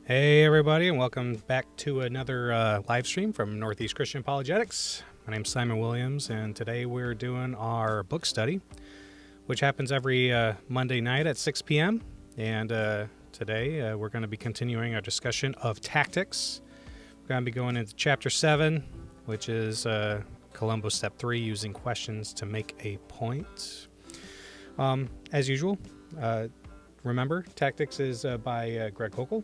Hey everybody, and welcome back to another live stream from Northeast Christian Apologetics. My name's Simon Williams, and today we're doing our book study, which happens every Monday night at 6 p.m. And today we're going to be continuing our discussion of tactics. We're going to be going into Chapter 7, which is Columbo Step 3, using questions to make a point. As usual, remember, Tactics is by Greg Koukl.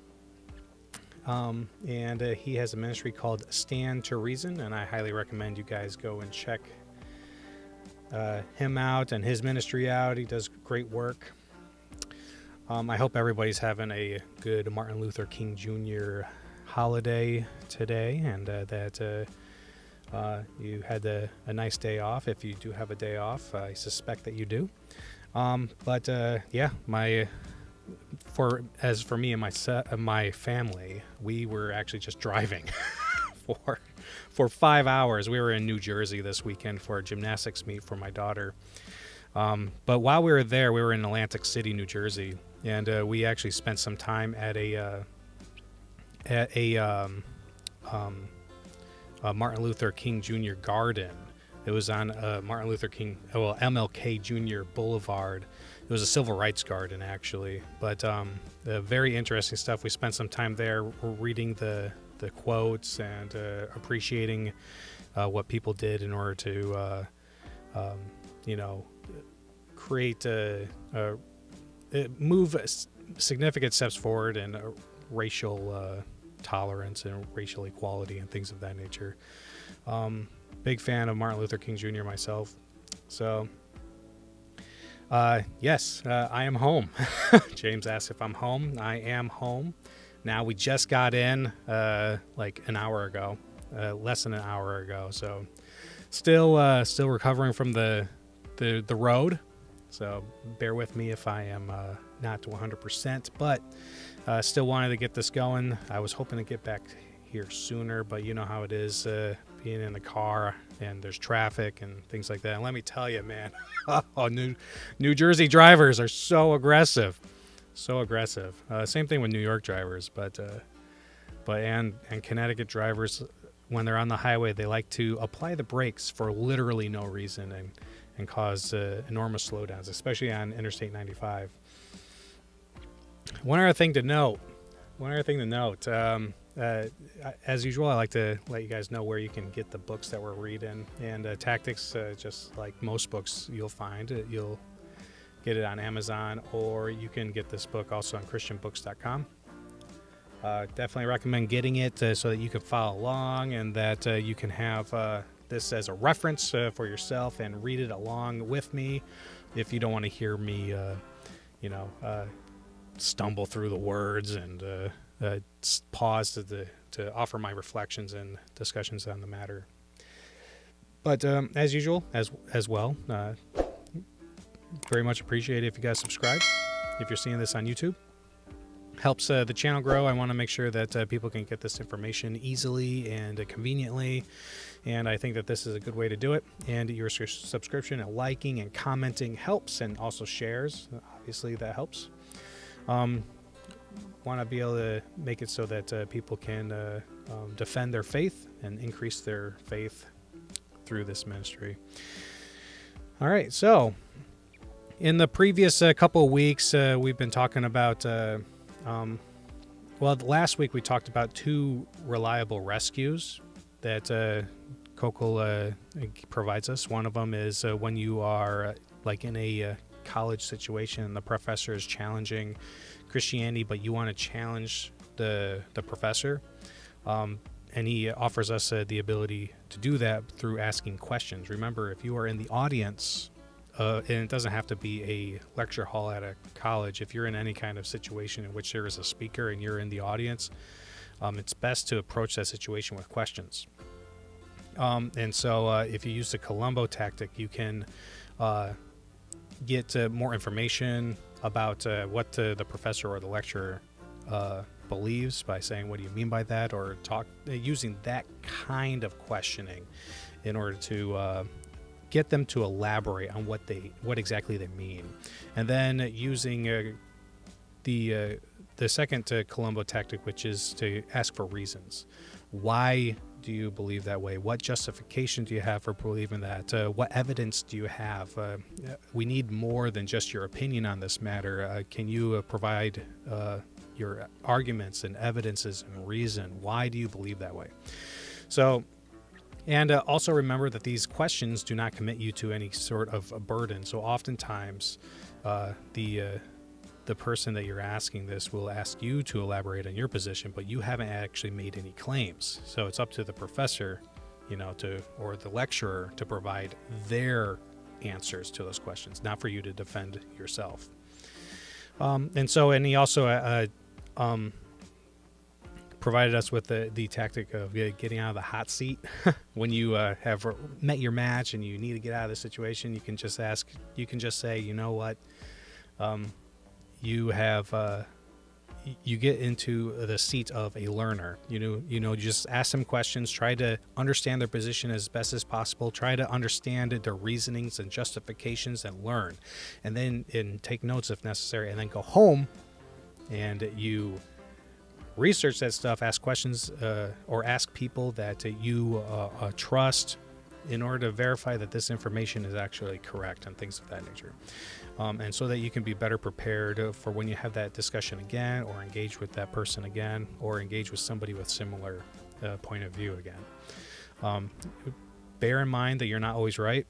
And he has a ministry called Stand to Reason, and I highly recommend you guys go and check him out and his ministry out. He does great work. I hope everybody's having a good Martin Luther King Jr. holiday today, and that you had a nice day off. If you do have a day off, I suspect that you do. For me and my family, we were actually just driving for 5 hours. We were in New Jersey this weekend for a gymnastics meet for my daughter. But while we were there, we were in Atlantic City, New Jersey, and we actually spent some time at a Martin Luther King Jr. garden. It was on MLK Jr. Boulevard. It was a civil rights garden, actually, but very interesting stuff. We spent some time there reading the quotes and appreciating what people did in order to, create move significant steps forward in racial tolerance and racial equality and things of that nature. Big fan of Martin Luther King Jr. myself, so. Yes, I am home. James asked if I'm home. I am home. Now, we just got in like an hour ago, less than an hour ago. So still recovering from the road. So bear with me if I am not 100%, but still wanted to get this going. I was hoping to get back here sooner, but you know how it is being in the car and there's traffic and things like that. And let me tell you, man, New Jersey drivers are so aggressive. Same thing with New York drivers, but Connecticut drivers, when they're on the highway, they like to apply the brakes for literally no reason and cause enormous slowdowns, especially on Interstate 95. One other thing to note. As usual, I like to let you guys know where you can get the books that we're reading. And Tactics, just like most books you'll find, you'll get it on Amazon, or you can get this book also on christianbooks.com. Definitely recommend getting it so that you can follow along and that you can have this as a reference for yourself and read it along with me if you don't want to hear me, stumble through the words and pause to offer my reflections and discussions on the matter. But as usual, as well, very much appreciate it if you guys subscribe. If you're seeing this on YouTube, helps the channel grow. I want to make sure that people can get this information easily and conveniently, and I think that this is a good way to do it. And your subscription and liking and commenting helps, and also shares. Obviously, that helps. Want to be able to make it so that people can defend their faith and increase their faith through this ministry. All right, so in the previous couple of weeks, we've been talking about, last week we talked about 2 reliable rescues that Koukl provides us. One of them is when you are like in a college situation and the professor is challenging Christianity, but you want to challenge the professor, and he offers us the ability to do that through asking questions. Remember, if you are in the audience, and it doesn't have to be a lecture hall at a college, if you're in any kind of situation in which there is a speaker and you're in the audience, it's best to approach that situation with questions. And so if you use the Columbo Tactic, you can get more information about what the professor or the lecturer believes by saying, what do you mean by that? Or using that kind of questioning in order to get them to elaborate on what exactly they mean. And then using the second Columbo tactic, which is to ask for reasons. Why do you believe that way? What justification do you have for believing that? What evidence do you have? We need more than just your opinion on this matter. Can you provide your arguments and evidences and reason? Why do you believe that way? So, and also remember that these questions do not commit you to any sort of a burden. So oftentimes the person that you're asking this will ask you to elaborate on your position, but you haven't actually made any claims. So it's up to the professor, or the lecturer to provide their answers to those questions, not for you to defend yourself. And he also provided us with the tactic of getting out of the hot seat. When you have met your match and you need to get out of the situation, you can just say, you know what, you get into the seat of a learner. You just ask them questions, try to understand their position as best as possible, try to understand their reasonings and justifications, and learn, and take notes if necessary, and then go home and you research that stuff, ask questions, or ask people that you trust, in order to verify that this information is actually correct and things of that nature. And so that you can be better prepared for when you have that discussion again, or engage with that person again, or engage with somebody with similar point of view again. Bear in mind that you're not always right.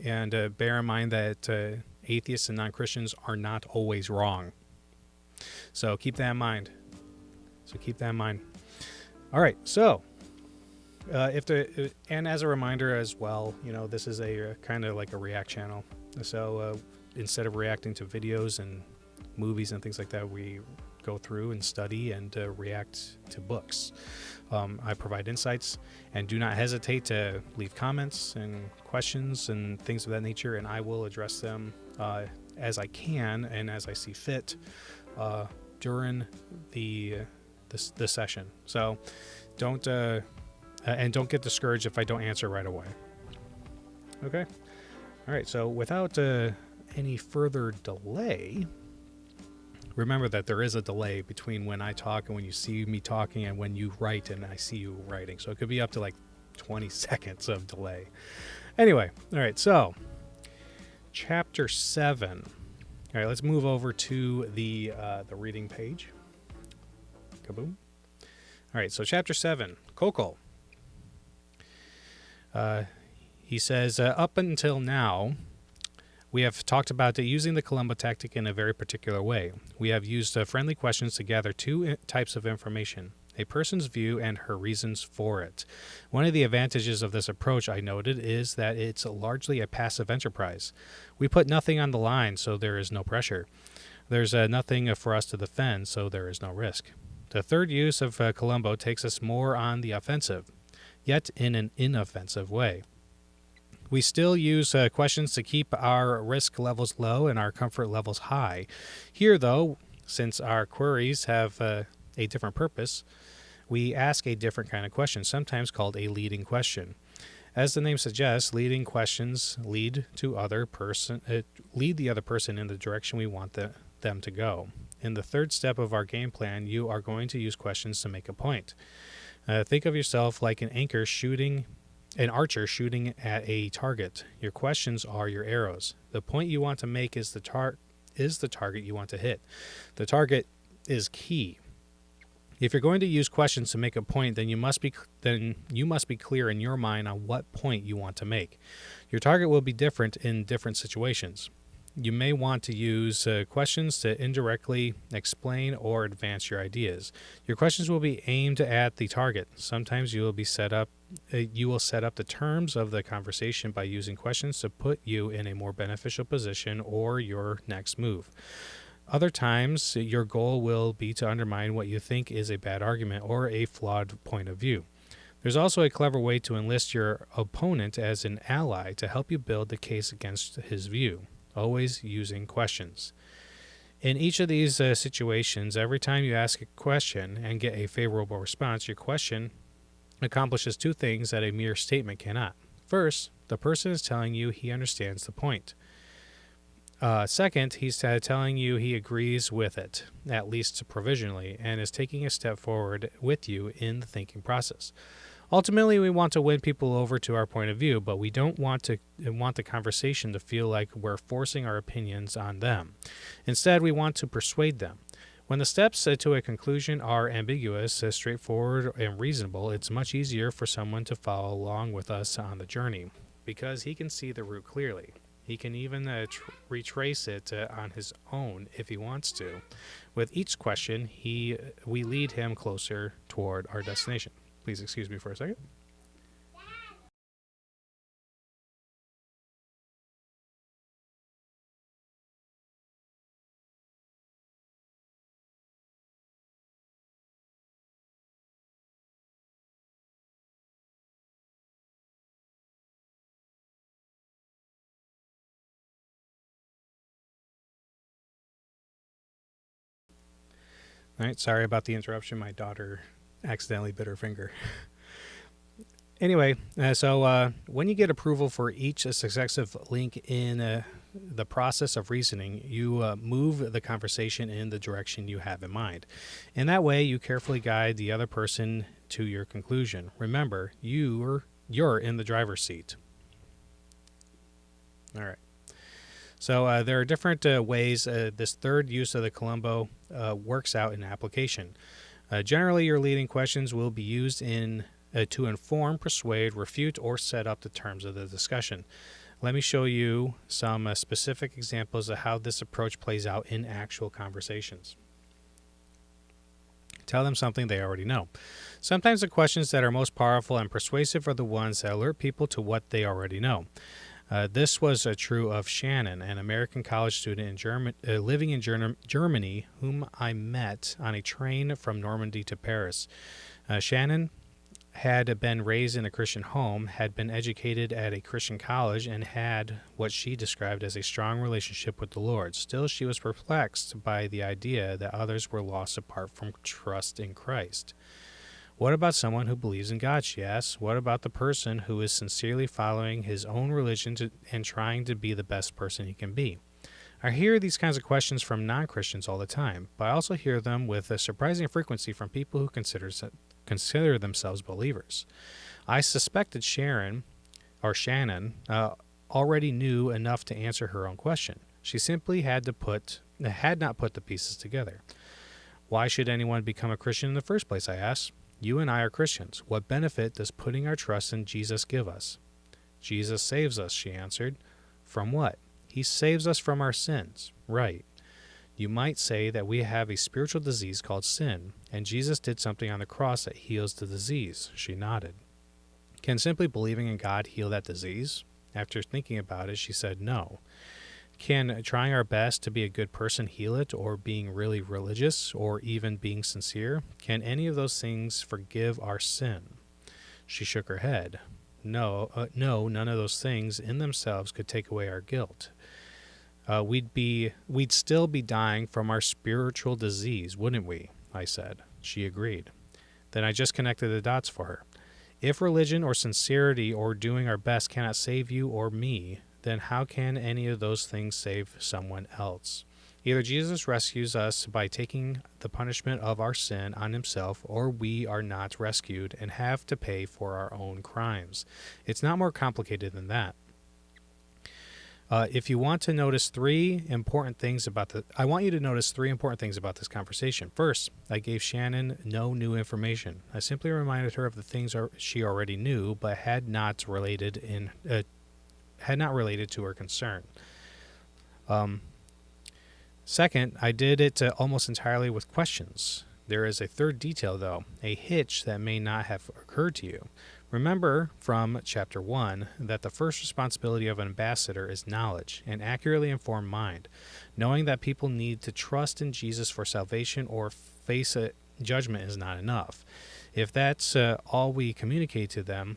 And bear in mind that atheists and non-Christians are not always wrong. So keep that in mind. All right, so and as a reminder as well, this is a kind of like a React channel. So instead of reacting to videos and movies and things like that, we go through and study and react to books. I provide insights, and do not hesitate to leave comments and questions and things of that nature, and I will address them as I can and as I see fit during the session. So don't get discouraged if I don't answer right away. Okay. All right. So without any further delay, remember that there is a delay between when I talk and when you see me talking, and when you write and I see you writing. So it could be up to like 20 seconds of delay. Anyway. All right. So chapter 7. All right. Let's move over to the reading page. Kaboom. All right, so chapter 7, Koukl. He says, up until now, we have talked about using the Columbo tactic in a very particular way. We have used friendly questions to gather two types of information: a person's view and her reasons for it. One of the advantages of this approach, I noted, is that it's largely a passive enterprise. We put nothing on the line, so there is no pressure. There's nothing for us to defend, so there is no risk. The third use of Columbo takes us more on the offensive, yet in an inoffensive way. We still use questions to keep our risk levels low and our comfort levels high. Here, though, since our queries have a different purpose, we ask a different kind of question, sometimes called a leading question. As the name suggests, leading questions lead the other person in the direction we want them to go. In the third step of our game plan, you are going to use questions to make a point. Think of yourself like an archer shooting at a target. Your questions are your arrows. The point you want to make is the target you want to hit. The target is key. If you're going to use questions to make a point, then you must be clear in your mind on what point you want to make. Your target will be different in different situations. You may want to use questions to indirectly explain or advance your ideas. Your questions will be aimed at the target. Sometimes you will set up the terms of the conversation by using questions to put you in a more beneficial position or your next move. Other times, your goal will be to undermine what you think is a bad argument or a flawed point of view. There's also a clever way to enlist your opponent as an ally to help you build the case against his view, always using questions. In each of these situations, every time you ask a question and get a favorable response, your question accomplishes two things that a mere statement cannot. First, the person is telling you he understands the point. Second, he's telling you he agrees with it, at least provisionally, and is taking a step forward with you in the thinking process. Ultimately, we want to win people over to our point of view, but we don't want the conversation to feel like we're forcing our opinions on them. Instead, we want to persuade them. When the steps to a conclusion are ambiguous, straightforward, and reasonable, it's much easier for someone to follow along with us on the journey, because he can see the route clearly. He can even retrace it on his own if he wants to. With each question, we lead him closer toward our destination. Please excuse me for a second. All right, sorry about the interruption. My daughter accidentally bit her finger. Anyway, so when you get approval for each successive link in the process of reasoning, you move the conversation in the direction you have in mind. In that way, you carefully guide the other person to your conclusion. Remember, you're in the driver's seat. All right. So there are different ways this third use of the Columbo works out in application. Generally, your leading questions will be used to inform, persuade, refute, or set up the terms of the discussion. Let me show you some specific examples of how this approach plays out in actual conversations. Tell them something they already know. Sometimes the questions that are most powerful and persuasive are the ones that alert people to what they already know. This was true of Shannon, an American college student living in Germany, whom I met on a train from Normandy to Paris. Shannon had been raised in a Christian home, had been educated at a Christian college, and had what she described as a strong relationship with the Lord. Still, she was perplexed by the idea that others were lost apart from trust in Christ. What about someone who believes in God, she asks. What about the person who is sincerely following his own religion and trying to be the best person he can be? I hear these kinds of questions from non-Christians all the time, but I also hear them with a surprising frequency from people who consider themselves believers. I suspected Shannon already knew enough to answer her own question. She simply had not put the pieces together. Why should anyone become a Christian in the first place, I asked. You and I are Christians. What benefit does putting our trust in Jesus give us? Jesus saves us, she answered. From what? He saves us from our sins. Right. You might say that we have a spiritual disease called sin, and Jesus did something on the cross that heals the disease. She nodded. Can simply believing in God heal that disease? After thinking about it, she said no. Can trying our best to be a good person heal it, or being really religious, or even being sincere? Can any of those things forgive our sin? She shook her head. No, none of those things in themselves could take away our guilt. We'd still be dying from our spiritual disease, wouldn't we? I said. She agreed. Then I just connected the dots for her. If religion or sincerity or doing our best cannot save you or me, then how can any of those things save someone else? Either Jesus rescues us by taking the punishment of our sin on himself, or we are not rescued and have to pay for our own crimes. It's not more complicated than that. If you want to notice I want you to notice three important things about this conversation. First, I gave Shannon no new information. I simply reminded her of the things she already knew, but had not related to her concern. Second, I did it almost entirely with questions. There is a third detail, though, a hitch that may not have occurred to you. Remember from Chapter 1 that the first responsibility of an ambassador is knowledge, an accurately informed mind, knowing that people need to trust in Jesus for salvation or face a judgment is not enough. If that's all we communicate to them,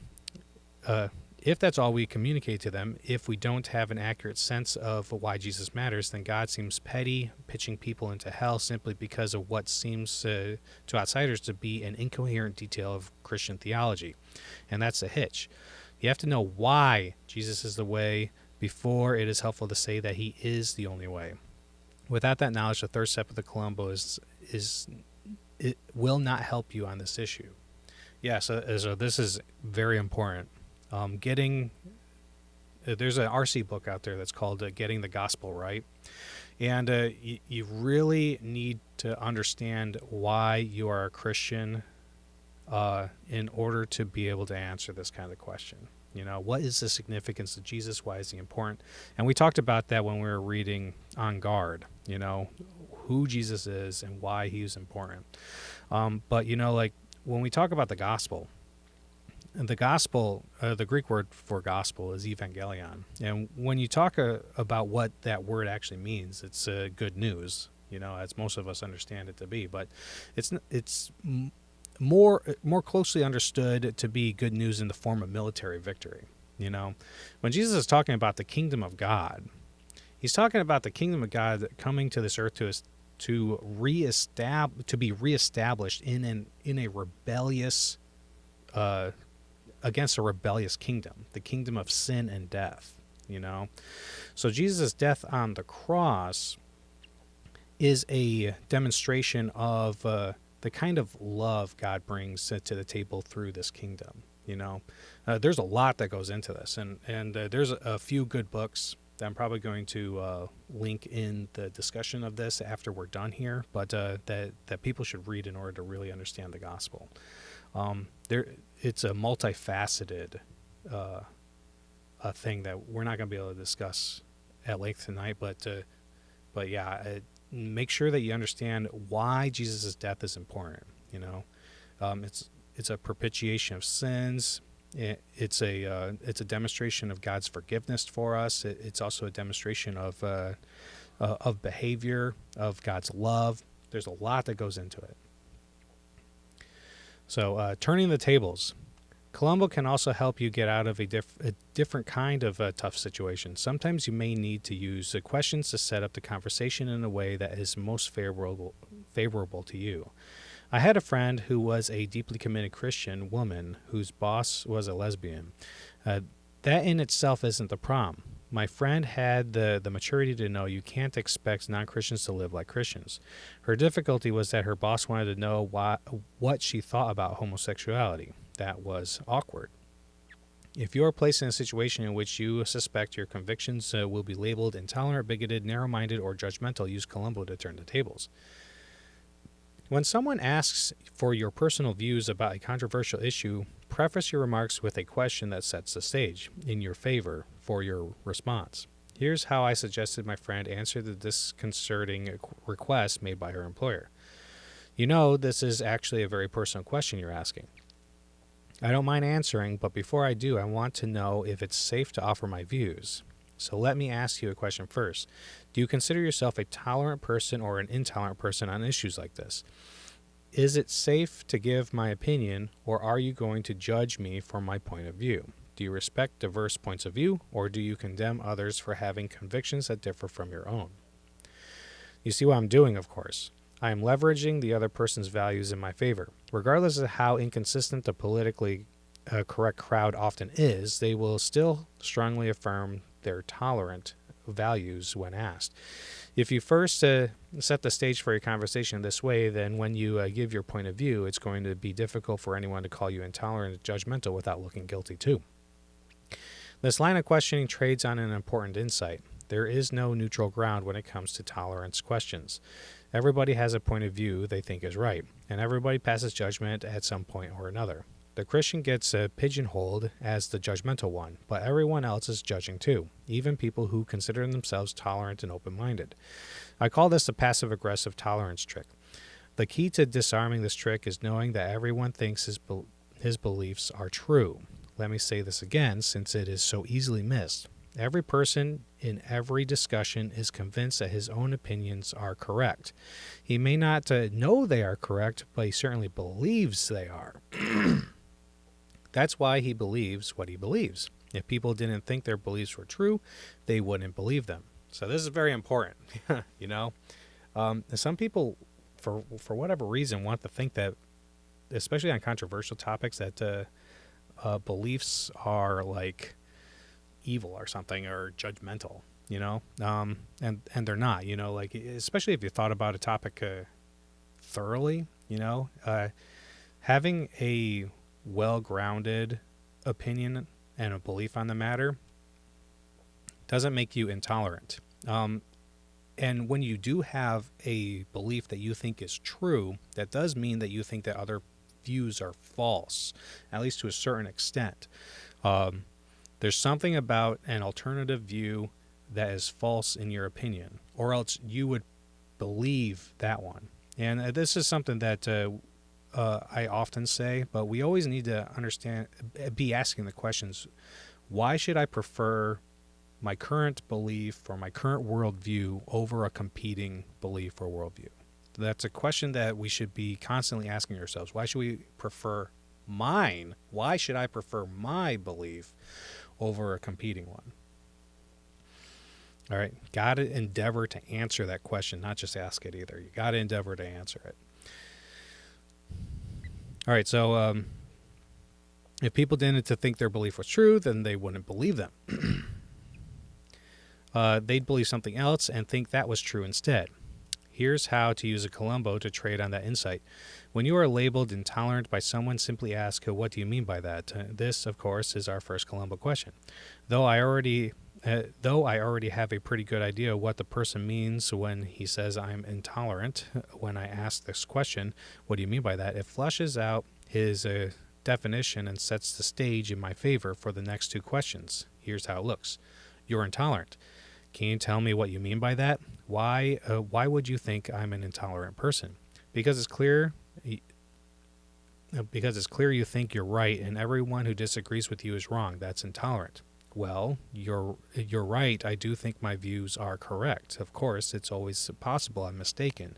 if we don't have an accurate sense of why Jesus matters, then God seems petty, pitching people into hell simply because of what seems to outsiders to be an incoherent detail of Christian theology. And that's a hitch. You have to know why Jesus is the way before it is helpful to say that he is the only way. Without that knowledge, the third step of the Columbo is it will not help you on this issue. Yeah, so this is very important. There's an RC book out there that's called Getting the Gospel Right. And you really need to understand why you are a Christian in order to be able to answer this kind of question. What is the significance of Jesus? Why is he important? And we talked about that when we were reading On Guard, who Jesus is and why he's important. But, when we talk about the gospel, the Greek word for gospel is evangelion. And when you talk about what that word actually means, it's good news, as most of us understand it to be. But it's more closely understood to be good news in the form of military victory. When Jesus is talking about the kingdom of God, he's talking about the kingdom of God coming to this earth to be reestablished in a rebellious against a rebellious kingdom, the kingdom of sin and death. So Jesus' death on the cross is a demonstration of the kind of love God brings to the table through this kingdom. There's a lot that goes into this, and there's a few good books that I'm probably going to link in the discussion of this after we're done here, but that people should read in order to really understand the gospel. It's a multifaceted thing that we're not going to be able to discuss at length tonight, but yeah, make sure that you understand why Jesus' death is important. It's a propitiation of sins. It's a demonstration of God's forgiveness for us. It's also a demonstration of behavior, of God's love. There's a lot that goes into it. So turning the tables. Columbo can also help you get out of a different kind of tough situation. Sometimes you may need to use questions to set up the conversation in a way that is most favorable to you. I had a friend who was a deeply committed Christian woman whose boss was a lesbian. That in itself isn't the problem. My friend had the maturity to know you can't expect non-Christians to live like Christians. Her difficulty was that her boss wanted to know what she thought about homosexuality. That was awkward. If you are placed in a situation in which you suspect your convictions will be labeled intolerant, bigoted, narrow-minded, or judgmental, use Columbo to turn the tables. When someone asks for your personal views about a controversial issue, preface your remarks with a question that sets the stage in your favor for your response. Here's how I suggested my friend answer the disconcerting request made by her employer. This is actually a very personal question you're asking. I don't mind answering, but before I do, I want to know if it's safe to offer my views. So let me ask you a question first. Do you consider yourself a tolerant person or an intolerant person on issues like this? Is it safe to give my opinion, or are you going to judge me for my point of view? Do you respect diverse points of view, or do you condemn others for having convictions that differ from your own? You see what I'm doing, of course. I am leveraging the other person's values in my favor. Regardless of how inconsistent the politically correct crowd often is, they will still strongly affirm their tolerant values when asked. If you first set the stage for your conversation this way, then when you give your point of view, it's going to be difficult for anyone to call you intolerant and judgmental without looking guilty too. This line of questioning trades on an important insight. There is no neutral ground when it comes to tolerance questions. Everybody has a point of view they think is right, and everybody passes judgment at some point or another. The Christian gets pigeonholed as the judgmental one, but everyone else is judging too, even people who consider themselves tolerant and open-minded. I call this the passive-aggressive tolerance trick. The key to disarming this trick is knowing that everyone thinks his beliefs are true. Let me say this again, since it is so easily missed. Every person in every discussion is convinced that his own opinions are correct. He may not know they are correct, but he certainly believes they are. That's why he believes what he believes. If people didn't think their beliefs were true, they wouldn't believe them. So this is very important, Some people, for whatever reason, want to think that, especially on controversial topics, that beliefs are like evil or something or judgmental, and they're not, like, especially if you thought about a topic thoroughly, having a well-grounded opinion and a belief on the matter doesn't make you intolerant. And when you do have a belief that you think is true, that does mean that you think that other views are false, at least to a certain extent. There's something about an alternative view that is false in your opinion, or else you would believe that one. And this is something that I often say, but we always need to be asking the questions, why should I prefer my current belief or my current worldview over a competing belief or worldview? That's a question that we should be constantly asking ourselves. Why should we prefer mine? Why should I prefer my belief over a competing one? All right, got to endeavor to answer that question, not just ask it either. You got to endeavor to answer it. All right, so if people tended to think their belief was true, then they wouldn't believe them. They'd believe something else and think that was true instead. Here's how to use a Columbo to trade on that insight. When you are labeled intolerant by someone, simply ask, what do you mean by that? This, of course, is our first Columbo question. Though I already have a pretty good idea what the person means when he says I'm intolerant, when I ask this question, what do you mean by that? It flushes out his definition and sets the stage in my favor for the next two questions. Here's how it looks. You're intolerant. Can you tell me what you mean by that? Why would you think I'm an intolerant person? Because it's clear you think you're right and everyone who disagrees with you is wrong. That's intolerant. Well, you're right. I do think my views are correct. Of course, it's always possible I'm mistaken.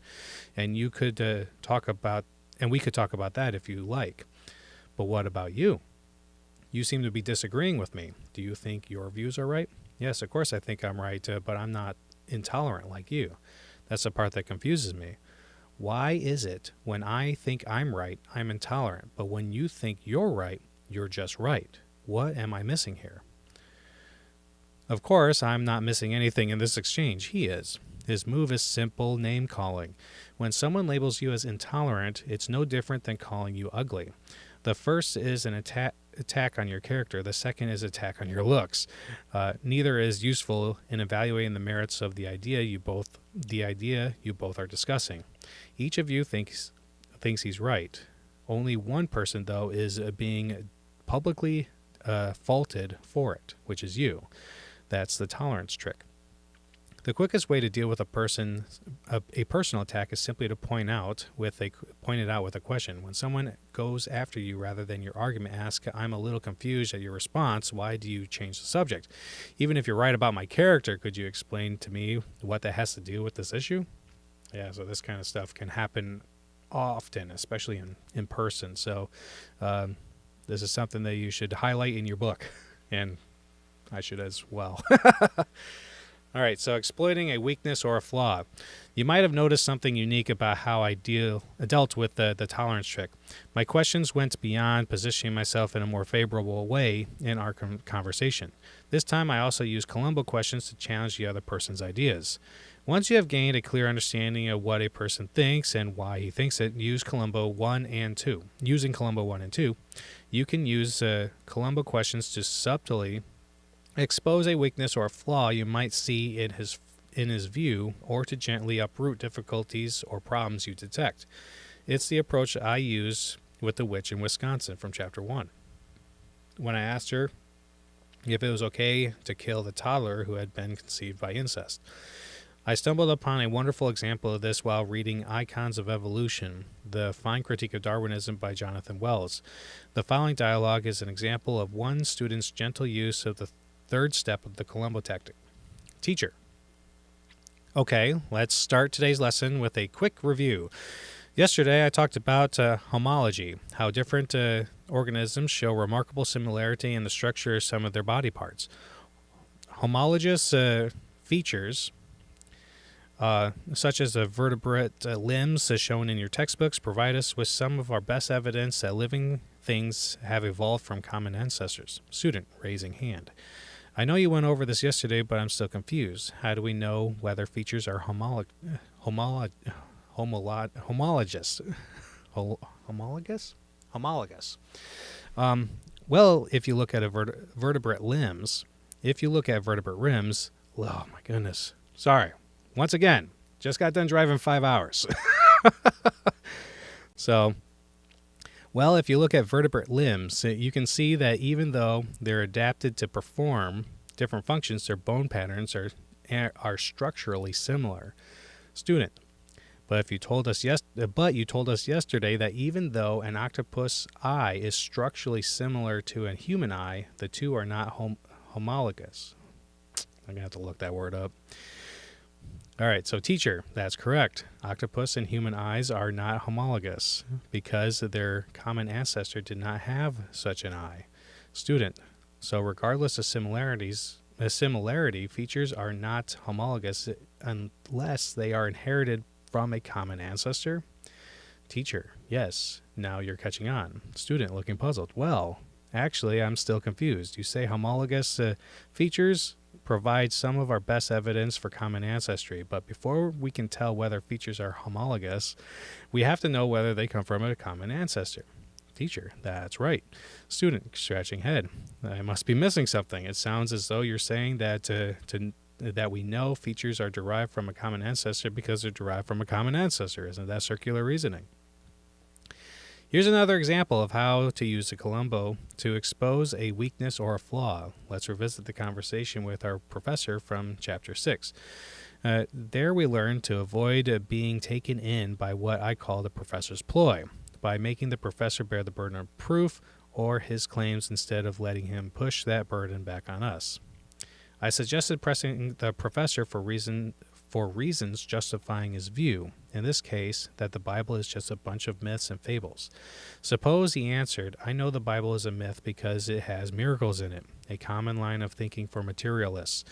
And we could talk about that if you like. But what about you? You seem to be disagreeing with me. Do you think your views are right? Yes, of course I think I'm right, but I'm not intolerant like you. That's the part that confuses me. Why is it when I think I'm right, I'm intolerant, but when you think you're right, you're just right? What am I missing here? Of course, I'm not missing anything in this exchange. He is. His move is simple name-calling. When someone labels you as intolerant, it's no different than calling you ugly. The first is an attack on your character. The second is attack on your looks. Neither is useful in evaluating the merits of the idea you both are discussing. Each of you thinks he's right. Only one person, though, is being publicly faulted for it, which is you. That's the tolerance trick. The quickest way to deal with a personal attack is simply to point it out with a question. When someone goes after you rather than your argument, ask, I'm a little confused at your response. Why do you change the subject? Even if you're right about my character, could you explain to me what that has to do with this issue? Yeah, so this kind of stuff can happen often, especially in person. So this is something that you should highlight in your book, and I should as well. All right, so exploiting a weakness or a flaw. You might have noticed something unique about how I dealt with the tolerance trick. My questions went beyond positioning myself in a more favorable way in our conversation. This time I also used Columbo questions to challenge the other person's ideas. Once you have gained a clear understanding of what a person thinks and why he thinks it, use Columbo 1 and 2. Using Columbo 1 and 2, you can use Columbo questions to subtly expose a weakness or a flaw you might see in his view, or to gently uproot difficulties or problems you detect. It's the approach I used with the witch in Wisconsin from Chapter 1. When I asked her if it was okay to kill the toddler who had been conceived by incest. I stumbled upon a wonderful example of this while reading Icons of Evolution, the fine critique of Darwinism by Jonathan Wells. The following dialogue is an example of one student's gentle use of the third step of the Columbo Tactic. Teacher. Okay, let's start today's lesson with a quick review. Yesterday I talked about homology, how different organisms show remarkable similarity in the structure of some of their body parts. Homologous features, such as the vertebrate limbs as shown in your textbooks, provide us with some of our best evidence that living things have evolved from common ancestors. Student, raising hand. I know you went over this yesterday, but I'm still confused. How do we know whether features are homologous? Homologous? Homologous. Well, if you look at vertebrate limbs, oh my goodness. Sorry. Once again, just got done driving 5 hours. So, well, if you look at vertebrate limbs, you can see that even though they're adapted to perform different functions, their bone patterns are structurally similar. Student, but you told us yesterday that even though an octopus eye is structurally similar to a human eye, the two are not homologous. I'm going to have to look that word up. All right, so teacher, that's correct. Octopus and human eyes are not homologous because their common ancestor did not have such an eye. Student, so regardless of similarity, features are not homologous unless they are inherited from a common ancestor. Teacher, yes, now you're catching on. Student, looking puzzled. Well, actually, I'm still confused. You say homologous features provide some of our best evidence for common ancestry, but before we can tell whether features are homologous, we have to know whether they come from a common ancestor. Teacher, that's right. Student, scratching head. I must be missing something. It sounds as though you're saying that that we know features are derived from a common ancestor because they're derived from a common ancestor. Isn't that circular reasoning? Here's another example of how to use the Columbo to expose a weakness or a flaw. Let's revisit the conversation with our professor from Chapter 6. There we learned to avoid being taken in by what I call the professor's ploy, by making the professor bear the burden of proof or his claims instead of letting him push that burden back on us. I suggested pressing the professor for reasons justifying his view, in this case, that the Bible is just a bunch of myths and fables. Suppose he answered, I know the Bible is a myth because it has miracles in it, a common line of thinking for materialists.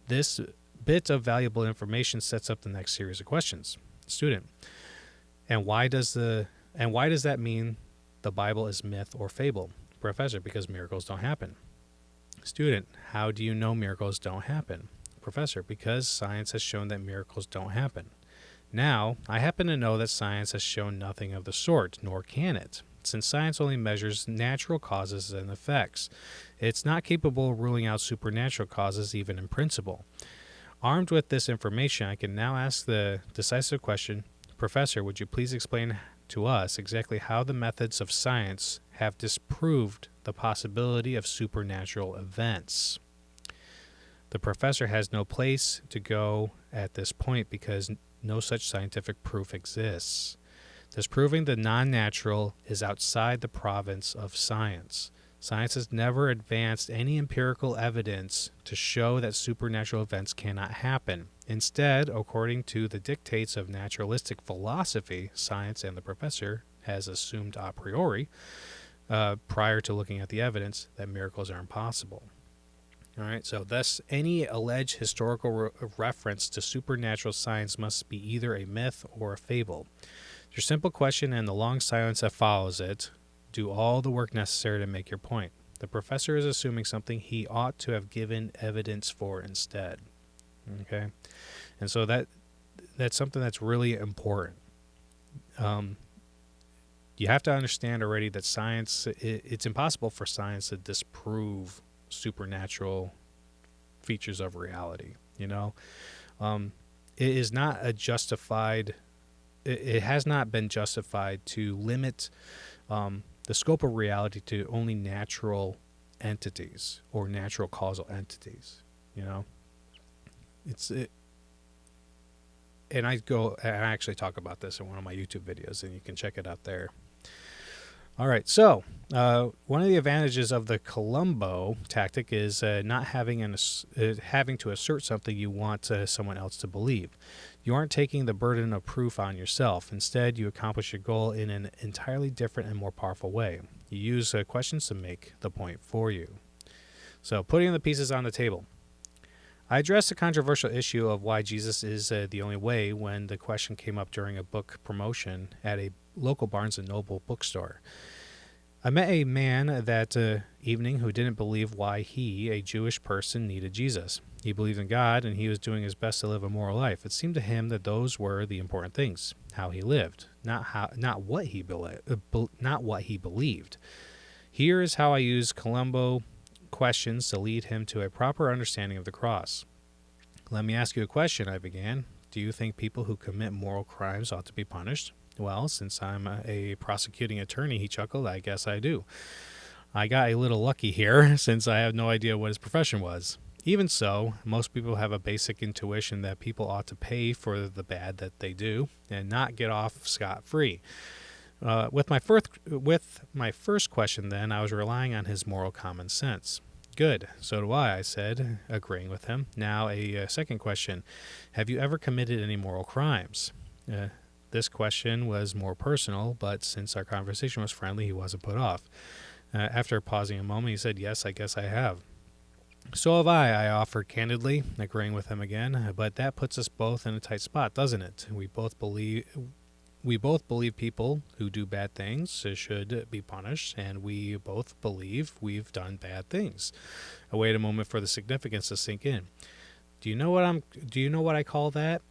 This bit of valuable information sets up the next series of questions. Student, and why does that mean the Bible is myth or fable? Professor, because miracles don't happen. Student, how do you know miracles don't happen? Professor, because science has shown that miracles don't happen. Now, I happen to know that science has shown nothing of the sort, nor can it, since science only measures natural causes and effects. It's not capable of ruling out supernatural causes even in principle. Armed with this information, I can now ask the decisive question, Professor, would you please explain to us exactly how the methods of science have disproved the possibility of supernatural events? The professor has no place to go at this point because no such scientific proof exists. Disproving the non-natural is outside the province of science. Science has never advanced any empirical evidence to show that supernatural events cannot happen. Instead, according to the dictates of naturalistic philosophy, science and the professor has assumed a priori, prior to looking at the evidence, that miracles are impossible. All right, so thus any alleged historical reference to supernatural science must be either a myth or a fable. Your simple question and the long silence that follows it do all the work necessary to make your point. The professor is assuming something he ought to have given evidence for instead. Okay, and so that's something that's really important. You have to understand already that science, it's impossible for science to disprove supernatural features of reality. It is not a justified, it has not been justified to limit the scope of reality to only natural entities or natural causal entities. And I actually talk about this in one of my YouTube videos, and you can check it out there. All right, so one of the advantages of the Columbo tactic is not having to assert something you want someone else to believe. You aren't taking the burden of proof on yourself. Instead, you accomplish your goal in an entirely different and more powerful way. You use questions to make the point for you. So, putting the pieces on the table. I addressed the controversial issue of why Jesus is the only way when the question came up during a book promotion at a local Barnes & Noble bookstore. I met a man that evening who didn't believe why he, a Jewish person, needed Jesus. He believed in God, and he was doing his best to live a moral life. It seemed to him that those were the important things: how he lived, not what he believed. Here is how I used Columbo questions to lead him to a proper understanding of the cross. Let me ask you a question, I began. Do you think people who commit moral crimes ought to be punished? Well, since I'm a prosecuting attorney, he chuckled, I guess I do. I got a little lucky here, since I have no idea what his profession was. Even so, most people have a basic intuition that people ought to pay for the bad that they do and not get off scot-free. With my first question, then, I was relying on his moral common sense. Good, so do I said, agreeing with him. Now, a second question. Have you ever committed any moral crimes? This question was more personal, but since our conversation was friendly, he wasn't put off. After pausing a moment, he said, Yes, I guess I have. So have I offered candidly, agreeing with him again. But that puts us both in a tight spot, doesn't it? We both believe people who do bad things should be punished, and we both believe we've done bad things. I wait a moment for the significance to sink in. Do you know what I call that?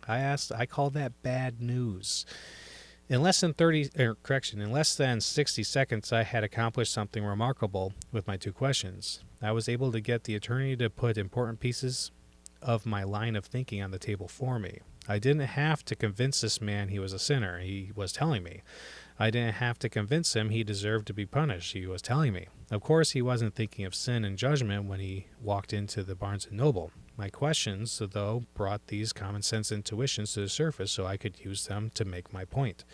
I asked. I call that bad news. In less than 60 seconds, I had accomplished something remarkable with my two questions. I was able to get the attorney to put important pieces of my line of thinking on the table for me. I didn't have to convince this man he was a sinner. He was telling me. I didn't have to convince him he deserved to be punished. He was telling me. Of course, he wasn't thinking of sin and judgment when he walked into the Barnes & Noble. My questions, though, brought these common sense intuitions to the surface so I could use them to make my point.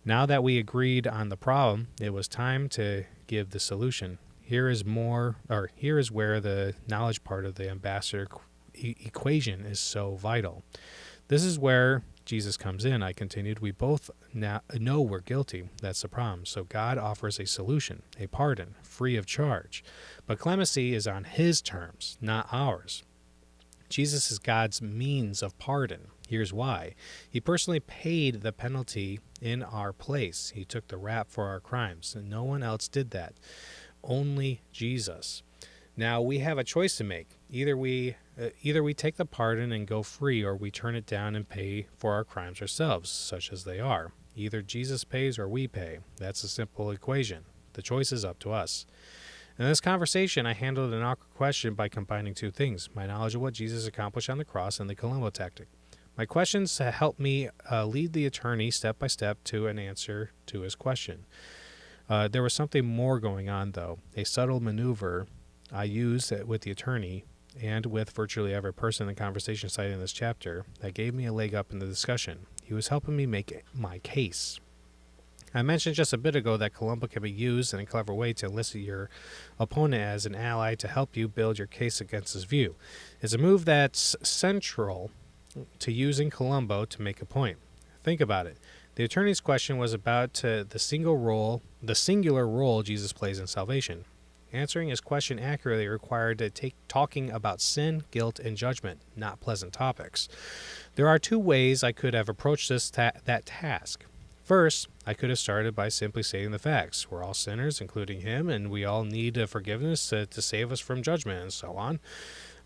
Now that we agreed on the problem, it was time to give the solution. Here is where the knowledge part of the ambassador equation is so vital. This is where Jesus comes in, I continued. We both now know we're guilty. That's the problem. So God offers a solution, a pardon, free of charge. But clemency is on his terms, not ours. Jesus is God's means of pardon. Here's why. He personally paid the penalty in our place. He took the rap for our crimes, and no one else did that. Only Jesus. Now we have a choice to make. Either we take the pardon and go free, or we turn it down and pay for our crimes ourselves, such as they are. Either Jesus pays or we pay. That's a simple equation. The choice is up to us. In this conversation, I handled an awkward question by combining two things: my knowledge of what Jesus accomplished on the cross and the Columbo Tactic. My questions helped me lead the attorney step by step to an answer to his question. There was something more going on, though, a subtle maneuver I used with the attorney and with virtually every person in the conversation cited in this chapter that gave me a leg up in the discussion. He was helping me make my case. I mentioned just a bit ago that Columbo can be used in a clever way to enlist your opponent as an ally to help you build your case against his view. It's a move that's central to using Columbo to make a point. Think about it. The attorney's question was about the singular role Jesus plays in salvation. Answering his question accurately required talking about sin, guilt, and judgment, not pleasant topics. There are two ways I could have approached that task. First, I could have started by simply stating the facts. We're all sinners, including him, and we all need forgiveness to save us from judgment, and so on.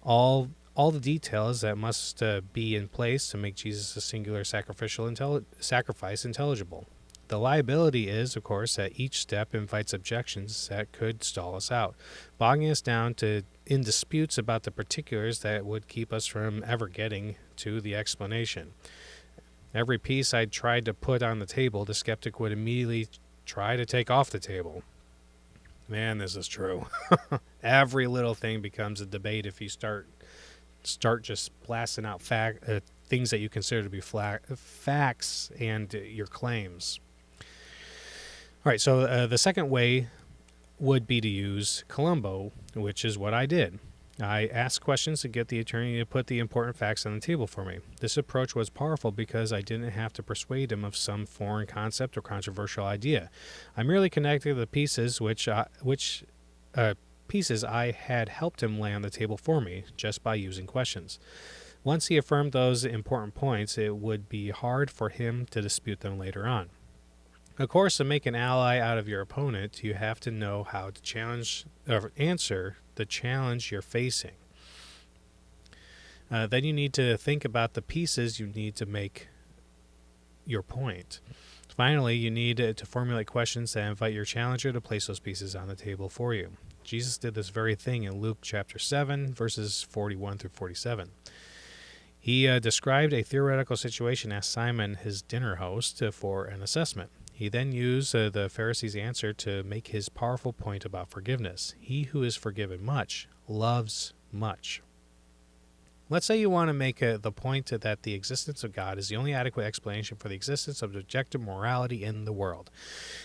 All the details that must be in place to make Jesus a singular sacrifice intelligible. The liability is, of course, that each step invites objections that could stall us out, bogging us down in disputes about the particulars that would keep us from ever getting to the explanation. Every piece I tried to put on the table, the skeptic would immediately try to take off the table. Man, this is true. Every little thing becomes a debate if you start just blasting out things that you consider to be facts and your claims. All right, so the second way would be to use Columbo, which is what I did. I asked questions to get the attorney to put the important facts on the table for me. This approach was powerful because I didn't have to persuade him of some foreign concept or controversial idea. I merely connected the pieces pieces I had helped him lay on the table for me just by using questions. Once he affirmed those important points, it would be hard for him to dispute them later on. Of course, to make an ally out of your opponent, you have to know how to challenge or answer the challenge you're facing. Then you need to think about the pieces you need to make your point. Finally, you need to formulate questions that invite your challenger to place those pieces on the table for you. Jesus did this very thing in Luke chapter 7, verses 41 through 47. He described a theoretical situation as Simon, his dinner host, for an assessment. He then used the Pharisee's answer to make his powerful point about forgiveness. He who is forgiven much loves much. Let's say you want to make the point that the existence of God is the only adequate explanation for the existence of objective morality in the world.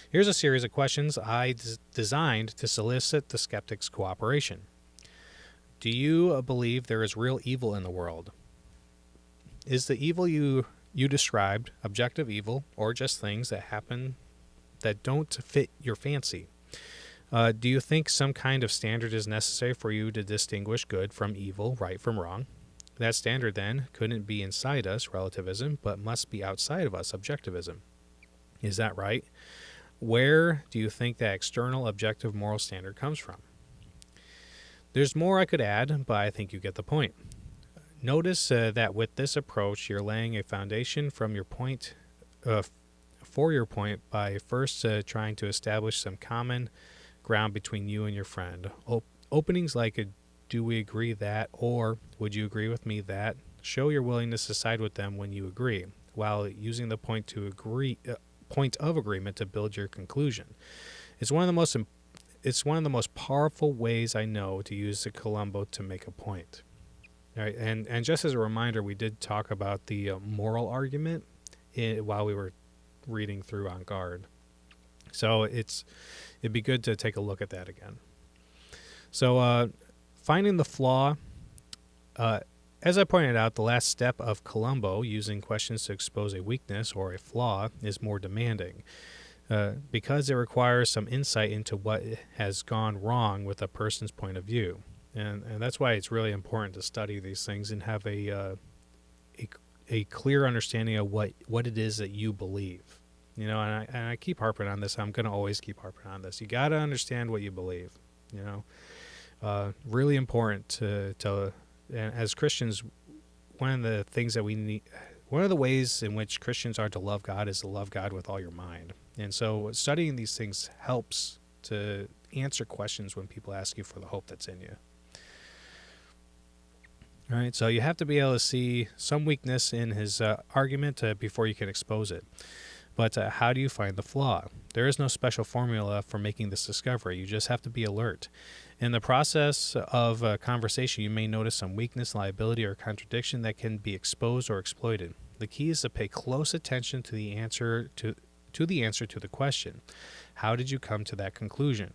Here's a series of questions I designed to solicit the skeptic's cooperation. Do you believe there is real evil in the world? Is the evil you described objective evil, or just things that happen that don't fit your fancy? Do you think some kind of standard is necessary for you to distinguish good from evil, right from wrong? That standard, then, couldn't be inside us, relativism, but must be outside of us, objectivism. Is that right? Where do you think that external, objective moral standard comes from? There's more I could add, but I think you get the point. Notice that with this approach, you're laying a foundation from your point, for your point by first trying to establish some common ground between you and your friend. Openings like do we agree that, or would you agree with me that, show your willingness to side with them when you agree, while using the point of agreement to build your conclusion. It's one of the most powerful ways I know to use the Columbo to make a point. All right, and just as a reminder, we did talk about the moral argument while we were reading through On Guard. So it'd be good to take a look at that again. So finding the flaw, as I pointed out, the last step of Columbo, using questions to expose a weakness or a flaw, is more demanding because it requires some insight into what has gone wrong with a person's point of view. And that's why it's really important to study these things and have a clear understanding of what it is that you believe. You know, and I keep harping on this. I'm going to always keep harping on this. You got to understand what you believe, you know. Really important to and as Christians, one of the things that we need, one of the ways in which Christians are to love God is to love God with all your mind. And so studying these things helps to answer questions when people ask you for the hope that's in you. All right, so you have to be able to see some weakness in his argument before you can expose it. But how do you find the flaw? There is no special formula for making this discovery. You just have to be alert. In the process of a conversation, you may notice some weakness, liability, or contradiction that can be exposed or exploited. The key is to pay close attention to the answer to the question. How did you come to that conclusion?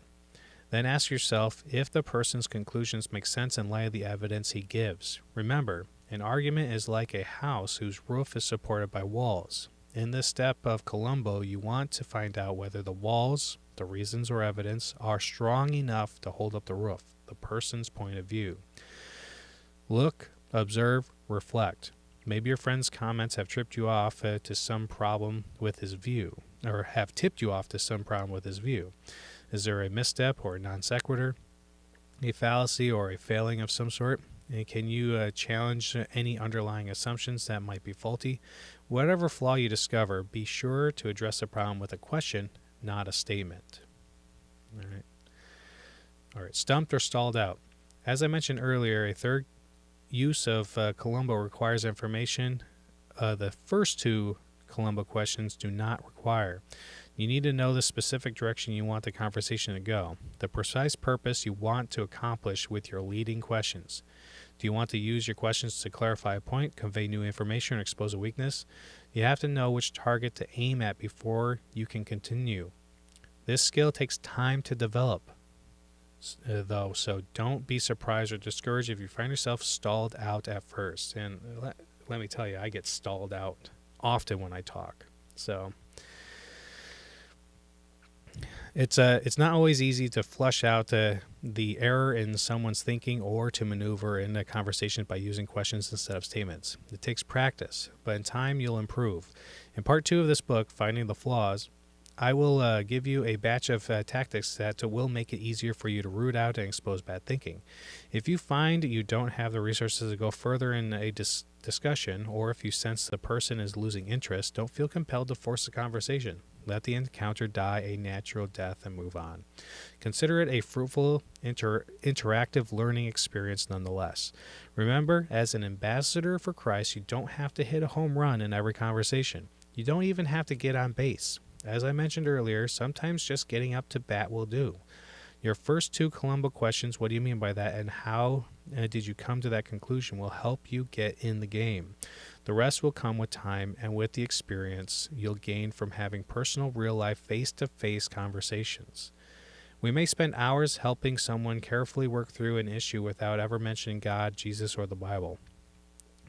Then ask yourself if the person's conclusions make sense in light of the evidence he gives. Remember, an argument is like a house whose roof is supported by walls. In this step of Columbo, you want to find out whether the walls, the reasons or evidence, are strong enough to hold up the roof, the person's point of view. Look, observe, reflect. Maybe your friend's comments have tripped you off to some problem with his view, or have tipped you off to some problem with his view. Is there a misstep or a non sequitur, a fallacy or a failing of some sort? And can you challenge any underlying assumptions that might be faulty? Whatever flaw you discover, be sure to address the problem with a question, not a statement. All right. Stumped or stalled out. As I mentioned earlier, a third use of Columbo requires information. The first two Columbo questions do not require. You need to know the specific direction you want the conversation to go, the precise purpose you want to accomplish with your leading questions. Do you want to use your questions to clarify a point, convey new information, or expose a weakness? You have to know which target to aim at before you can continue. This skill takes time to develop, though, so don't be surprised or discouraged if you find yourself stalled out at first. And let me tell you, I get stalled out often when I talk. So it's not always easy to flush out the error in someone's thinking or to maneuver in a conversation by using questions instead of statements. It takes practice, but in time you'll improve. In part 2 of this book, Finding the Flaws, I will give you a batch of tactics that will make it easier for you to root out and expose bad thinking. If you find you don't have the resources to go further in a discussion, or if you sense the person is losing interest, don't feel compelled to force the conversation. Let the encounter die a natural death and move on. Consider it a fruitful, interactive learning experience nonetheless. Remember, as an ambassador for Christ, you don't have to hit a home run in every conversation. You don't even have to get on base. As I mentioned earlier, sometimes just getting up to bat will do. Your first two Columbo questions, what do you mean by that, and how did you come to that conclusion, will help you get in the game. The rest will come with time and with the experience you'll gain from having personal, real-life, face-to-face conversations. We may spend hours helping someone carefully work through an issue without ever mentioning God, Jesus, or the Bible.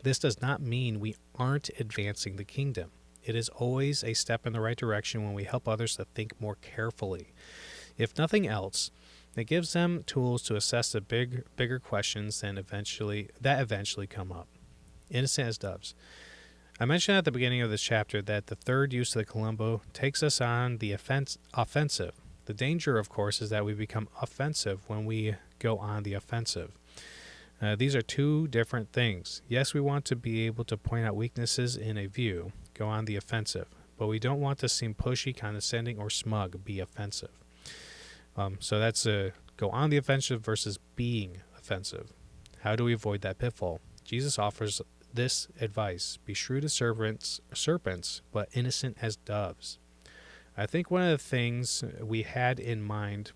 This does not mean we aren't advancing the kingdom. It is always a step in the right direction when we help others to think more carefully. If nothing else, it gives them tools to assess the bigger questions that eventually come up. Innocent as doves. I mentioned at the beginning of this chapter that the third use of the Columbo takes us on the offensive. The danger, of course, is that we become offensive when we go on the offensive. These are two different things. Yes, we want to be able to point out weaknesses in a view, go on the offensive, but we don't want to seem pushy, condescending, or smug, be offensive. So that's go on the offensive versus being offensive. How do we avoid that pitfall? Jesus offers this advice: be shrewd as serpents, but innocent as doves. I think one of the things he had in mind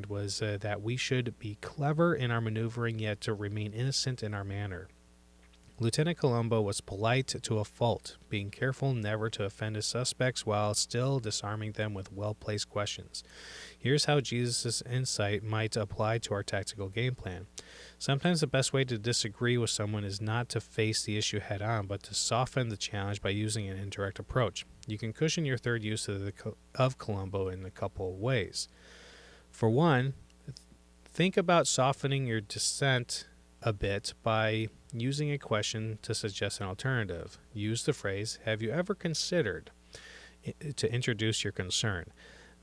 was that we should be clever in our maneuvering, yet to remain innocent in our manner. Lieutenant Columbo was polite to a fault, being careful never to offend his suspects while still disarming them with well-placed questions. Here's how Jesus' insight might apply to our tactical game plan. Sometimes the best way to disagree with someone is not to face the issue head-on, but to soften the challenge by using an indirect approach. You can cushion your third use of Columbo in a couple of ways. For one, think about softening your dissent a bit by using a question to suggest an alternative. Use the phrase, "Have you ever considered?" to introduce your concern.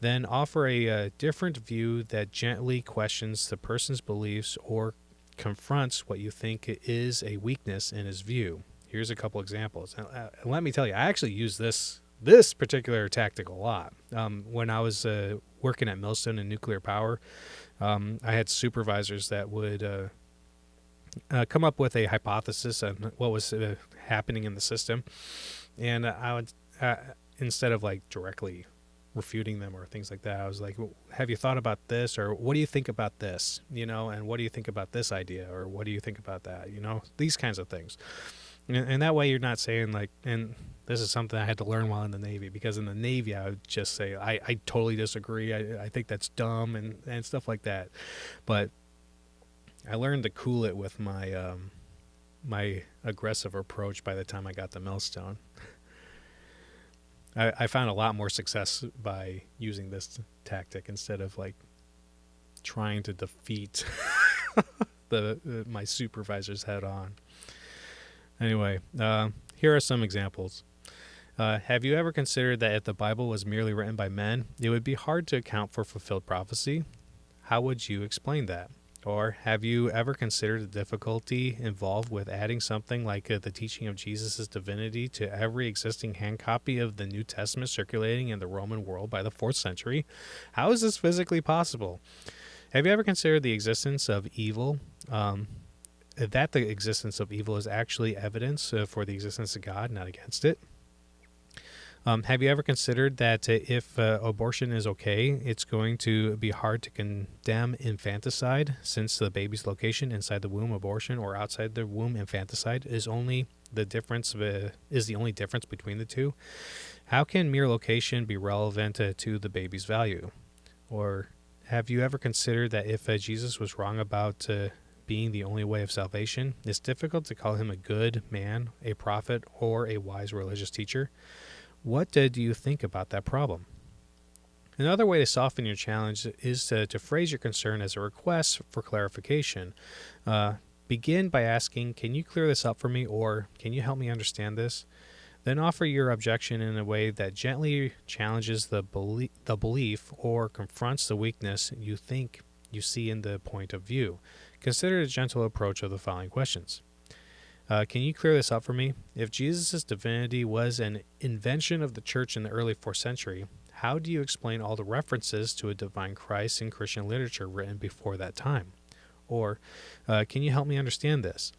Then offer a different view that gently questions the person's beliefs or confronts what you think is a weakness in his view. Here's a couple examples. And let me tell you, I actually use this particular tactic a lot. When I was working at Millstone in nuclear power, I had supervisors that would come up with a hypothesis on what was happening in the system, and I would instead of like directly refuting them or things like that, I was like, have you thought about this, or what do you think about this, and what do you think about this idea, or what do you think about that, these kinds of things. And that way you're not saying like, and this is something I had to learn while in the Navy, because in the Navy I would just say I totally disagree, I think that's dumb and stuff like that. But I learned to cool it with my my aggressive approach by the time I got to Millstone. I found a lot more success by using this tactic instead of like trying to defeat my supervisors head on. Anyway, here are some examples. Have you ever considered that if the Bible was merely written by men, it would be hard to account for fulfilled prophecy? How would you explain that? Or have you ever considered the difficulty involved with adding something like the teaching of Jesus' divinity to every existing hand copy of the New Testament circulating in the Roman world by the 4th century? How is this physically possible? Have you ever considered the existence of evil? That the existence of evil is actually evidence for the existence of God, not against it? Have you ever considered that if abortion is okay, it's going to be hard to condemn infanticide, since the baby's location inside the womb, abortion, or outside the womb, infanticide, is the only difference between the two? How can mere location be relevant to the baby's value? Or have you ever considered that if Jesus was wrong about being the only way of salvation, it's difficult to call him a good man, a prophet, or a wise religious teacher? What do you think about that problem? Another way to soften your challenge is to phrase your concern as a request for clarification. Begin by asking, can you clear this up for me, or can you help me understand this? Then offer your objection in a way that gently challenges the belief or confronts the weakness you think you see in the point of view. Consider the gentle approach of the following questions. Can you clear this up for me? If Jesus' divinity was an invention of the church in the early 4th century, how do you explain all the references to a divine Christ in Christian literature written before that time? Or, can you help me understand this?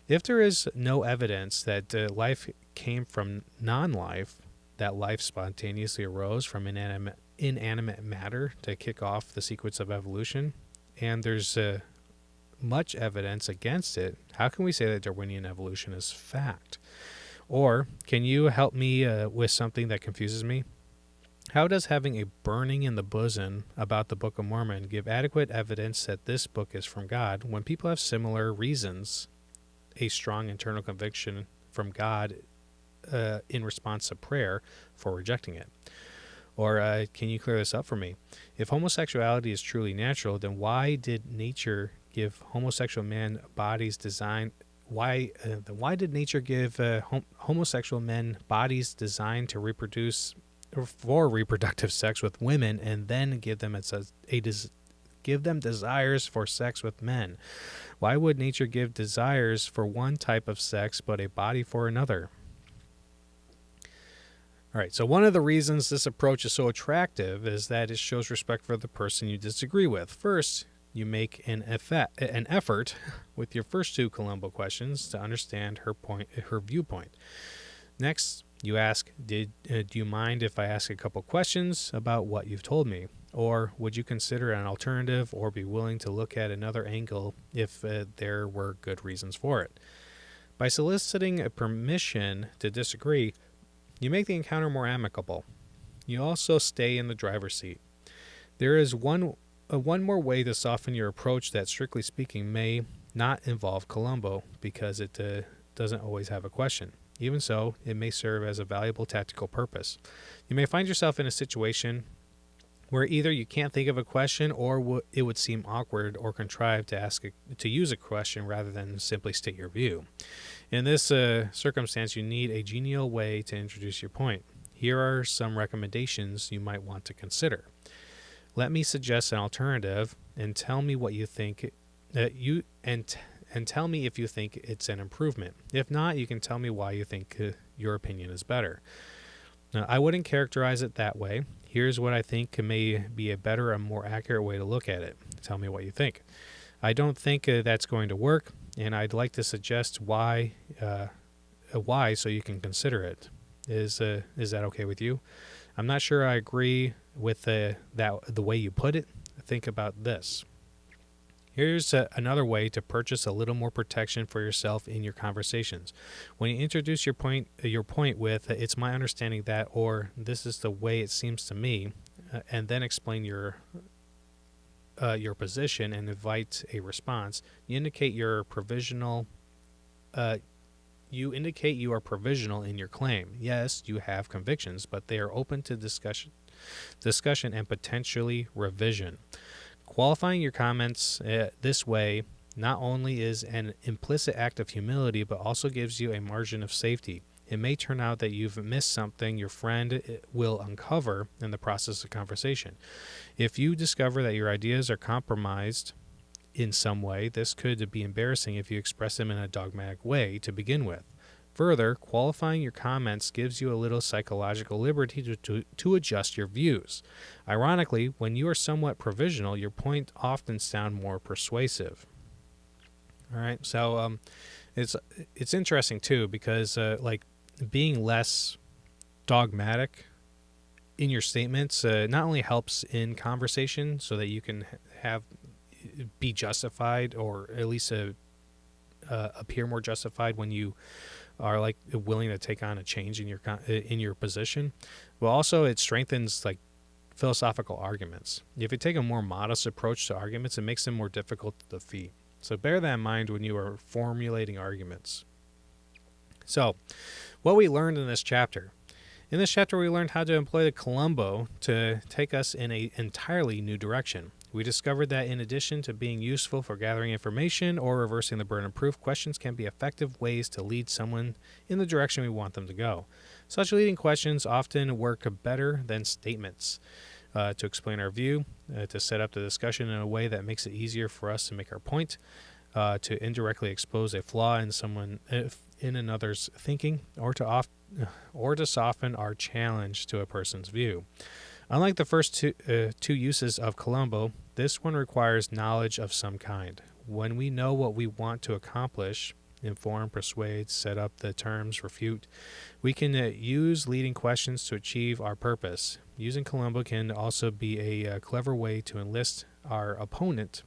If there is no evidence that life came from non-life, that life spontaneously arose from inanimate matter to kick off the sequence of evolution, and there's much evidence against it, how can we say that Darwinian evolution is fact? Or, can you help me with something that confuses me? How does having a burning in the bosom about the Book of Mormon give adequate evidence that this book is from God when people have similar reasons, a strong internal conviction from God in response to prayer for rejecting it? Or can you clear this up for me? If homosexuality is truly natural, then why did nature give homosexual men bodies designed? Why did nature give homosexual men bodies designed to reproduce or for reproductive sex with women, and then give them desires for sex with men? Why would nature give desires for one type of sex but a body for another? All right, so one of the reasons this approach is so attractive is that it shows respect for the person you disagree with. First, you make an effort with your first 2 Columbo questions to understand her viewpoint. Next, you ask, do you mind if I ask a couple questions about what you've told me? Or would you consider an alternative or be willing to look at another angle if there were good reasons for it? By soliciting a permission to disagree, you make the encounter more amicable. You also stay in the driver's seat. There is one more way to soften your approach that, strictly speaking, may not involve Columbo, because it doesn't always have a question. Even so, it may serve as a valuable tactical purpose. You may find yourself in a situation where either you can't think of a question, or it would seem awkward or contrived to use a question rather than simply state your view. In this circumstance, you need a genial way to introduce your point. Here are some recommendations you might want to consider. Let me suggest an alternative, and tell me what you think. And tell me if you think it's an improvement. If not, you can tell me why you think your opinion is better. Now, I wouldn't characterize it that way. Here's what I think may be a better and more accurate way to look at it. Tell me what you think. I don't think that's going to work, and I'd like to suggest why so you can consider it. Is that okay with you? I'm not sure I agree with the way you put it. Think about this. Here's another way to purchase a little more protection for yourself in your conversations. When you introduce your point with, it's my understanding that, or this is the way it seems to me, and then explain your position and invite a response, you indicate you are provisional in your claim. Yes, you have convictions, but they are open to discussion and potentially revision. Qualifying your comments this way not only is an implicit act of humility, but also gives you a margin of safety. It may turn out that you've missed something your friend will uncover in the process of conversation. If you discover that your ideas are compromised in some way, this could be embarrassing if you express them in a dogmatic way to begin with. Further, qualifying your comments gives you a little psychological liberty to adjust your views. Ironically, when you are somewhat provisional, your point often sounds more persuasive. All right, so it's interesting too, because being less dogmatic in your statements not only helps in conversation so that you can be justified, or at least appear more justified when you are willing to take on a change in your position. Well, also it strengthens philosophical arguments. If you take a more modest approach to arguments, it makes them more difficult to defeat. So bear that in mind when you are formulating arguments. So, what we learned in this chapter. In this chapter, we learned how to employ the Columbo to take us in an entirely new direction. We discovered that in addition to being useful for gathering information or reversing the burden of proof, questions can be effective ways to lead someone in the direction we want them to go. Such leading questions often work better than statements to explain our view, to set up the discussion in a way that makes it easier for us to make our point, to indirectly expose a flaw in another's thinking, or to soften our challenge to a person's view. Unlike the first two uses of Columbo, this one requires knowledge of some kind. When we know what we want to accomplish, inform, persuade, set up the terms, refute, we can use leading questions to achieve our purpose. Using Columbo can also be a clever way to enlist our opponent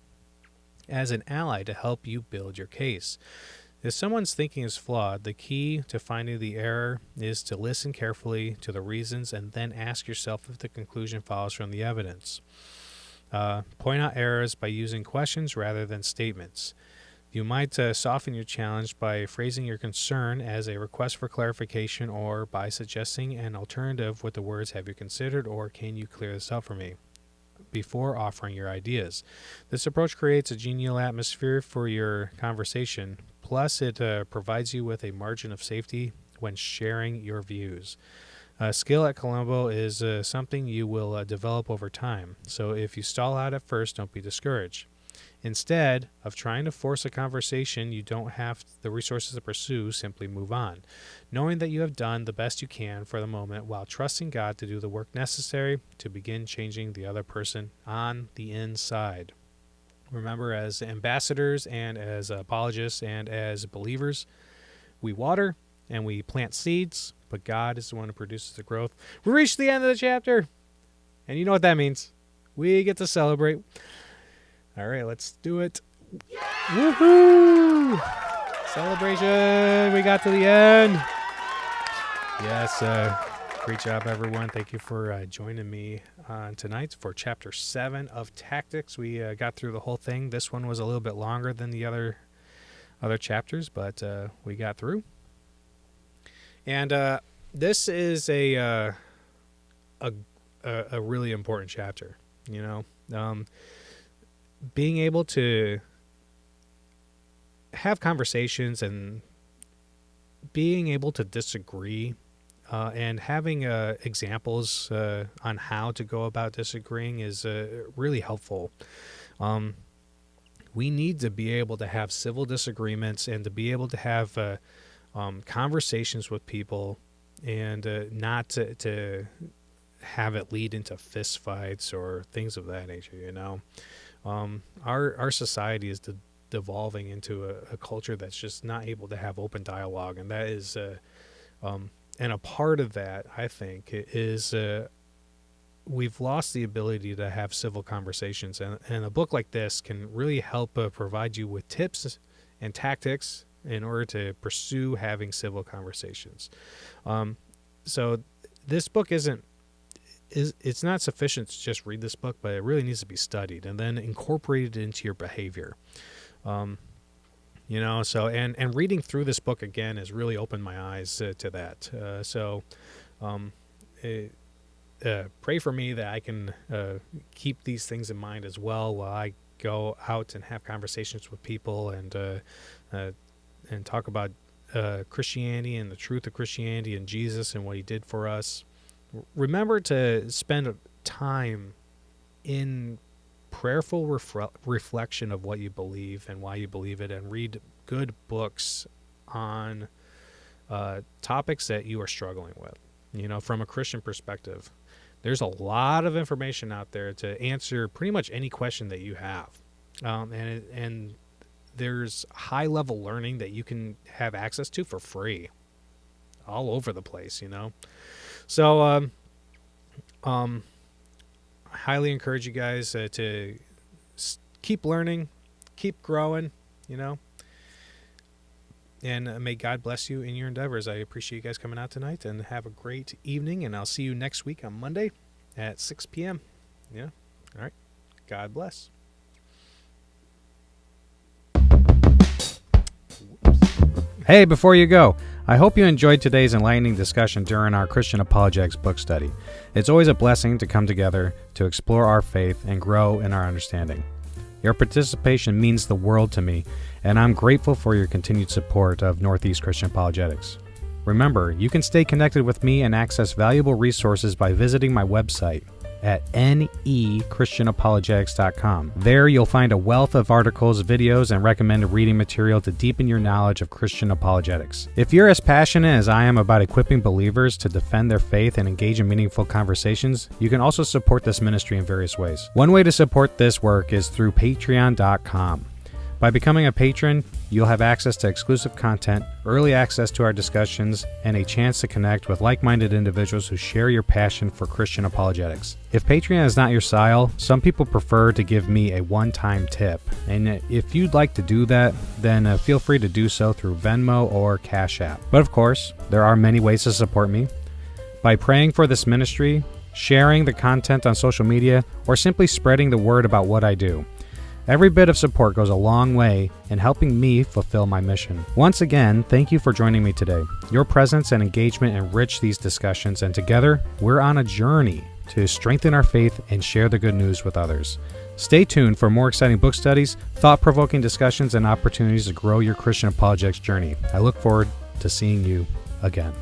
as an ally to help you build your case. If someone's thinking is flawed, the key to finding the error is to listen carefully to the reasons and then ask yourself if the conclusion follows from the evidence. Point out errors by using questions rather than statements. You might soften your challenge by phrasing your concern as a request for clarification, or by suggesting an alternative with the words, "Have you considered," or "Can you clear this up for me?" before offering your ideas. This approach creates a genial atmosphere for your conversation. Plus, it provides you with a margin of safety when sharing your views. Skill at Columbo is something you will develop over time. So if you stall out at first, don't be discouraged. Instead of trying to force a conversation you don't have the resources to pursue, simply move on, knowing that you have done the best you can for the moment while trusting God to do the work necessary to begin changing the other person on the inside. Remember, as ambassadors and as apologists and as believers, we water and we plant seeds, but God is the one who produces the growth. We reached the end of the chapter, and you know what that means. We get to celebrate. All right, let's do it. Yeah! Woohoo! Celebration! We got to the end. Yes, great job, everyone. Thank you for joining me tonight for Chapter 7 of Tactics. We got through the whole thing. This one was a little bit longer than the other chapters, but we got through. And this is a really important chapter, you know. Being able to have conversations and being able to disagree and having examples on how to go about disagreeing is really helpful. We need to be able to have civil disagreements and to be able to have conversations with people and not to have it lead into fist fights or things of that nature, you know. Our society is devolving into a culture that's just not able to have open dialogue, and that is, and a part of that, I think, is we've lost the ability to have civil conversations, and a book like this can really help provide you with tips and tactics in order to pursue having civil conversations. So this book it's not sufficient to just read this book, but it really needs to be studied and then incorporated into your behavior. You know, so and reading through this book again has really opened my eyes to that. Pray for me that I can keep these things in mind as well while I go out and have conversations with people and talk about Christianity and the truth of Christianity and Jesus and what he did for us. Remember to spend time in prayerful reflection of what you believe and why you believe it, and read good books on topics that you are struggling with. You know, from a Christian perspective, there's a lot of information out there to answer pretty much any question that you have, and there's high-level learning that you can have access to for free all over the place, you know. So I highly encourage you guys to keep learning, keep growing, you know, and may God bless you in your endeavors. I appreciate you guys coming out tonight, and have a great evening, and I'll see you next week on Monday at 6 p.m. Yeah. All right. God bless. Hey, before you go, I hope you enjoyed today's enlightening discussion during our Christian Apologetics book study. It's always a blessing to come together to explore our faith and grow in our understanding. Your participation means the world to me, and I'm grateful for your continued support of Northeast Christian Apologetics. Remember, you can stay connected with me and access valuable resources by visiting my website at nechristianapologetics.com. There you'll find a wealth of articles, videos, and recommended reading material to deepen your knowledge of Christian apologetics. If you're as passionate as I am about equipping believers to defend their faith and engage in meaningful conversations, you can also support this ministry in various ways. One way to support this work is through patreon.com. By becoming a patron, you'll have access to exclusive content, early access to our discussions, and a chance to connect with like-minded individuals who share your passion for Christian apologetics. If Patreon is not your style, some people prefer to give me a one-time tip. And if you'd like to do that, then feel free to do so through Venmo or Cash App. But of course, there are many ways to support me. By praying for this ministry, sharing the content on social media, or simply spreading the word about what I do. Every bit of support goes a long way in helping me fulfill my mission. Once again, thank you for joining me today. Your presence and engagement enrich these discussions, and together, we're on a journey to strengthen our faith and share the good news with others. Stay tuned for more exciting book studies, thought-provoking discussions, and opportunities to grow your Christian apologetics journey. I look forward to seeing you again.